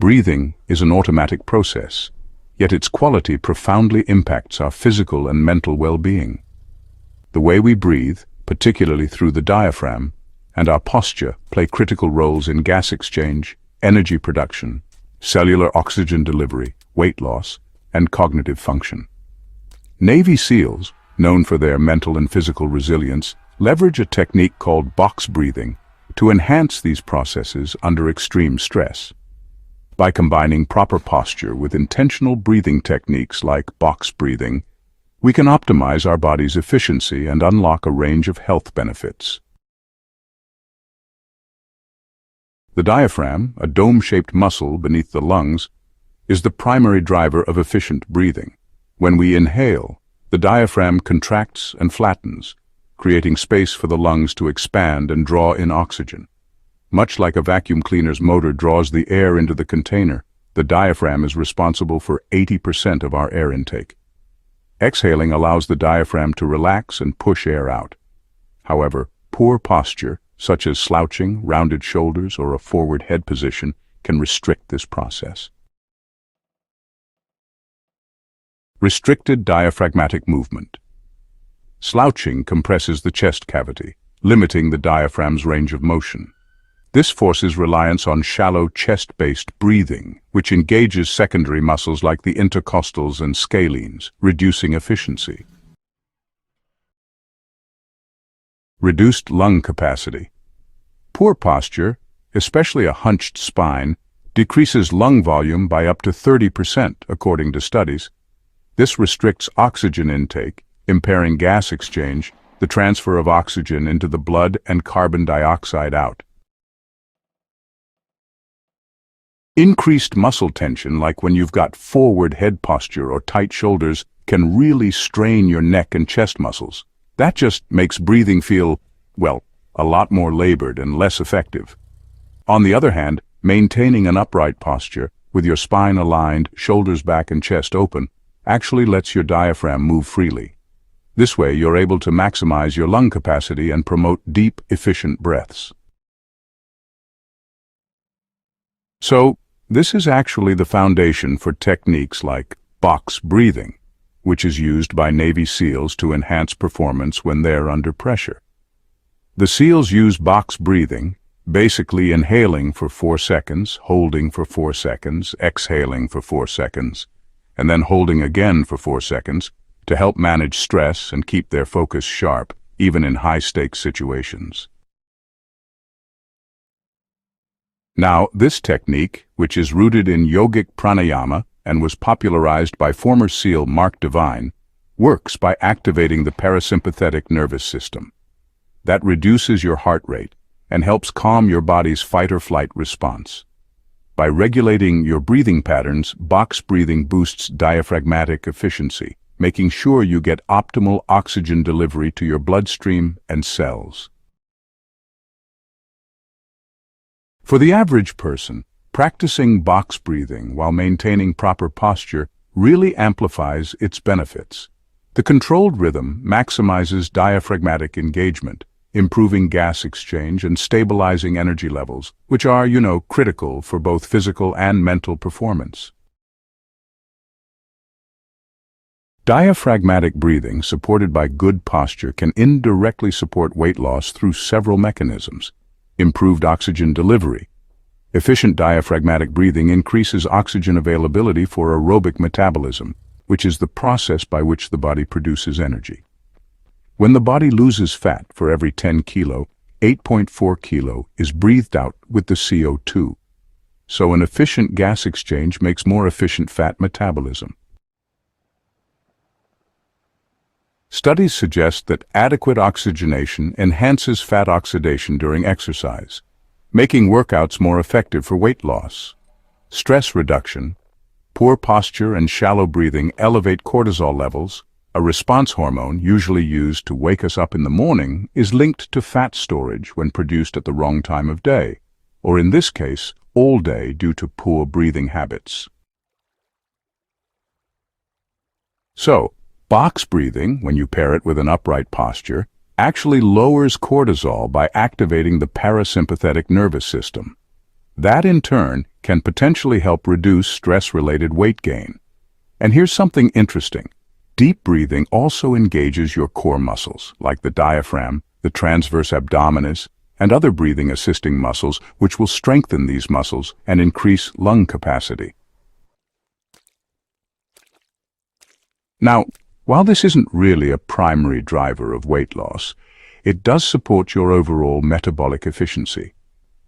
Breathing is an automatic process, yet its quality profoundly impacts our physical and mental well-being. The way we breathe, particularly through the diaphragm, and our posture play critical roles in gas exchange, energy production, cellular oxygen delivery, weight loss, and cognitive function. Navy SEALs, known for their mental and physical resilience, leverage a technique called box breathing to enhance these processes under extreme stress. By combining proper posture with intentional breathing techniques like box breathing, we can optimize our body's efficiency and unlock a range of health benefits. The diaphragm, a dome-shaped muscle beneath the lungs, is the primary driver of efficient breathing. When we inhale, the diaphragm contracts and flattens, creating space for the lungs to expand and draw in oxygen. Much like a vacuum cleaner's motor draws the air into the container, the diaphragm is responsible for 80% of our air intake. Exhaling allows the diaphragm to relax and push air out. However, poor posture, such as slouching, rounded shoulders, or a forward head position, can restrict this process. Restricted diaphragmatic movement. Slouching compresses the chest cavity, limiting the diaphragm's range of motion. This forces reliance on shallow chest-based breathing, which engages secondary muscles like the intercostals and scalenes, reducing efficiency. Reduced lung capacity. Poor posture, especially a hunched spine, decreases lung volume by up to 30%, according to studies. This restricts oxygen intake, impairing gas exchange, the transfer of oxygen into the blood and carbon dioxide out. Increased muscle tension, like when you've got forward head posture or tight shoulders, can really strain your neck and chest muscles. That just makes breathing feel, well, a lot more labored and less effective. On the other hand, maintaining an upright posture, with your spine aligned, shoulders back and chest open, actually lets your diaphragm move freely. This way, you're able to maximize your lung capacity and promote deep, efficient breaths. So, this is actually the foundation for techniques like box breathing, which is used by Navy SEALs to enhance performance when they're under pressure. The SEALs use box breathing, basically inhaling for 4 seconds, holding for 4 seconds, exhaling for 4 seconds, and then holding again for 4 seconds to help manage stress and keep their focus sharp, even in high-stakes situations. Now, this technique, which is rooted in yogic pranayama and was popularized by former SEAL Mark Devine, works by activating the parasympathetic nervous system. That reduces your heart rate and helps calm your body's fight-or-flight response. By regulating your breathing patterns, box breathing boosts diaphragmatic efficiency, making sure you get optimal oxygen delivery to your bloodstream and cells. For the average person, practicing box breathing while maintaining proper posture really amplifies its benefits. The controlled rhythm maximizes diaphragmatic engagement, improving gas exchange and stabilizing energy levels, which are, critical for both physical and mental performance. Diaphragmatic breathing, supported by good posture, can indirectly support weight loss through several mechanisms. Improved oxygen delivery. Efficient diaphragmatic breathing increases oxygen availability for aerobic metabolism, which is the process by which the body produces energy. When the body loses fat for every 10 kilo, 8.4 kilo is breathed out with the CO2. So an efficient gas exchange makes more efficient fat metabolism. Studies suggest that adequate oxygenation enhances fat oxidation during exercise, making workouts more effective for weight loss. Stress reduction. Poor posture and shallow breathing elevate cortisol levels. A response hormone usually used to wake us up in the morning is linked to fat storage when produced at the wrong time of day, or in this case, all day due to poor breathing habits. So, box breathing, when you pair it with an upright posture, actually lowers cortisol by activating the parasympathetic nervous system. That, in turn, can potentially help reduce stress-related weight gain. And here's something interesting. Deep breathing also engages your core muscles, like the diaphragm, the transverse abdominis, and other breathing-assisting muscles, which will strengthen these muscles and increase lung capacity. Now, while this isn't really a primary driver of weight loss, it does support your overall metabolic efficiency.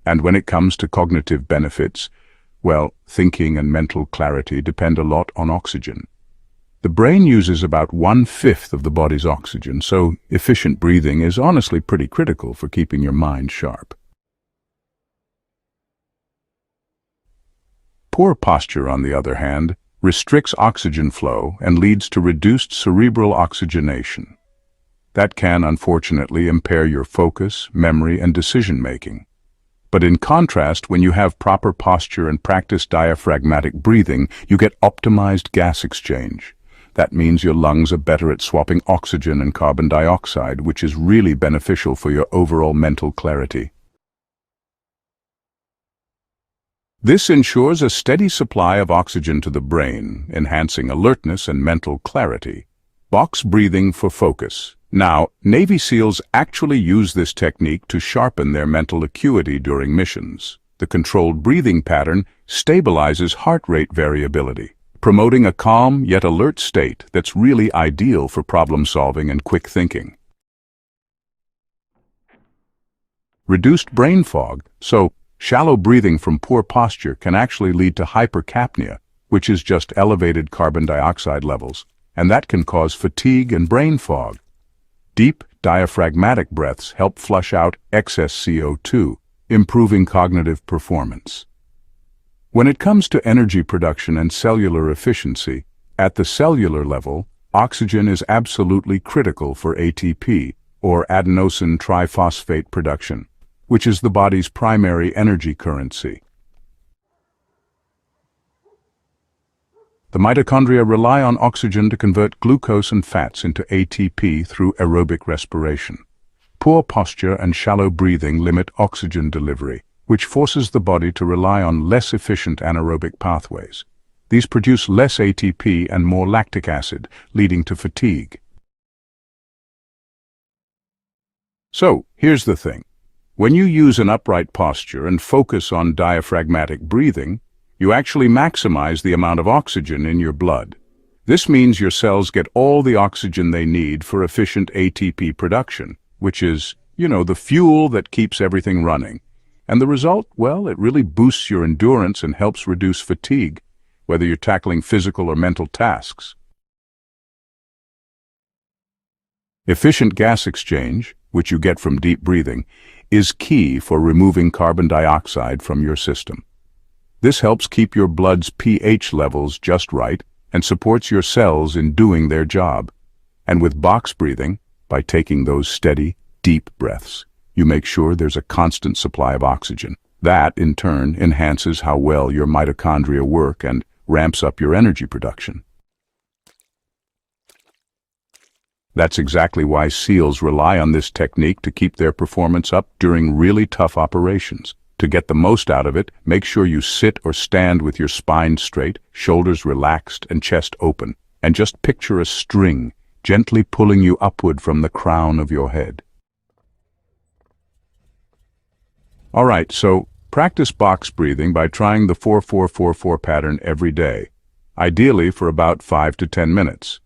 And when it comes to cognitive benefits, well, thinking and mental clarity depend a lot on oxygen. The brain uses about 1/5 of the body's oxygen, so efficient breathing is honestly pretty critical for keeping your mind sharp. Poor posture, on the other hand, restricts oxygen flow and leads to reduced cerebral oxygenation. That can, unfortunately, impair your focus, memory, and decision-making. But in contrast, when you have proper posture and practice diaphragmatic breathing, you get optimized gas exchange. That means your lungs are better at swapping oxygen and carbon dioxide, which is really beneficial for your overall mental clarity. This ensures a steady supply of oxygen to the brain, enhancing alertness and mental clarity. Box breathing for focus. Now, Navy SEALs actually use this technique to sharpen their mental acuity during missions. The controlled breathing pattern stabilizes heart rate variability, promoting a calm yet alert state that's really ideal for problem-solving and quick thinking. Reduced brain fog. So, shallow breathing from poor posture can actually lead to hypercapnia, which is just elevated carbon dioxide levels, and that can cause fatigue and brain fog. Deep, diaphragmatic breaths help flush out excess CO2, improving cognitive performance. When it comes to energy production and cellular efficiency, at the cellular level, oxygen is absolutely critical for ATP, or adenosine triphosphate production, which is the body's primary energy currency. The mitochondria rely on oxygen to convert glucose and fats into ATP through aerobic respiration. Poor posture and shallow breathing limit oxygen delivery, which forces the body to rely on less efficient anaerobic pathways. These produce less ATP and more lactic acid, leading to fatigue. So, here's the thing. When you use an upright posture and focus on diaphragmatic breathing, you actually maximize the amount of oxygen in your blood. This means your cells get all the oxygen they need for efficient ATP production, which is, the fuel that keeps everything running. And the result, well, it really boosts your endurance and helps reduce fatigue, whether you're tackling physical or mental tasks. Efficient gas exchange, which you get from deep breathing, is key for removing carbon dioxide from your system. This helps keep your blood's pH levels just right and supports your cells in doing their job. And with box breathing, by taking those steady, deep breaths, you make sure there's a constant supply of oxygen. That, in turn, enhances how well your mitochondria work and ramps up your energy production. That's exactly why SEALs rely on this technique to keep their performance up during really tough operations. To get the most out of it, make sure you sit or stand with your spine straight, shoulders relaxed, and chest open. And just picture a string gently pulling you upward from the crown of your head. All right, so practice box breathing by trying the 4-4-4-4 pattern every day, ideally for about 5 to 10 minutes.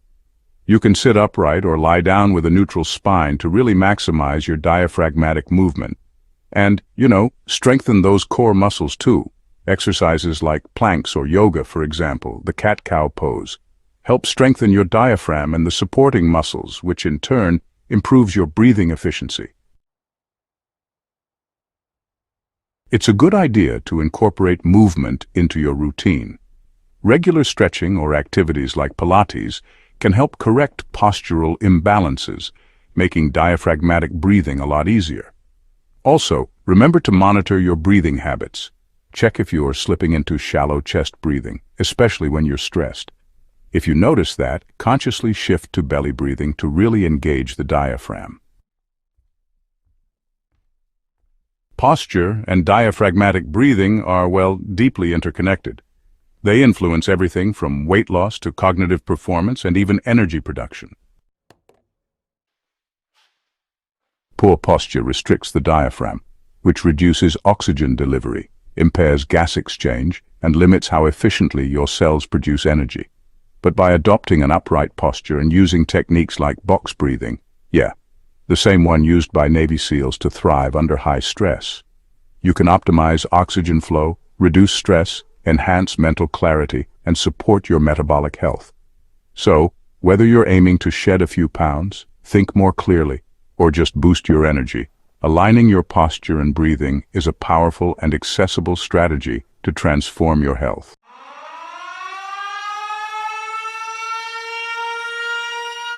You can sit upright or lie down with a neutral spine to really maximize your diaphragmatic movement. And, strengthen those core muscles too. Exercises like planks or yoga, for example, the cat-cow pose, help strengthen your diaphragm and the supporting muscles, which in turn improves your breathing efficiency. It's a good idea to incorporate movement into your routine. Regular stretching or activities like Pilates can help correct postural imbalances, making diaphragmatic breathing a lot easier. Also, remember to monitor your breathing habits. Check if you are slipping into shallow chest breathing, especially when you're stressed. If you notice that, consciously shift to belly breathing to really engage the diaphragm. Posture and diaphragmatic breathing are, well, deeply interconnected. They influence everything from weight loss to cognitive performance and even energy production. Poor posture restricts the diaphragm, which reduces oxygen delivery, impairs gas exchange, and limits how efficiently your cells produce energy. But by adopting an upright posture and using techniques like box breathing, the same one used by Navy SEALs to thrive under high stress, you can optimize oxygen flow, reduce stress, enhance mental clarity, and support your metabolic health. So, whether you're aiming to shed a few pounds, think more clearly, or just boost your energy, aligning your posture and breathing is a powerful and accessible strategy to transform your health.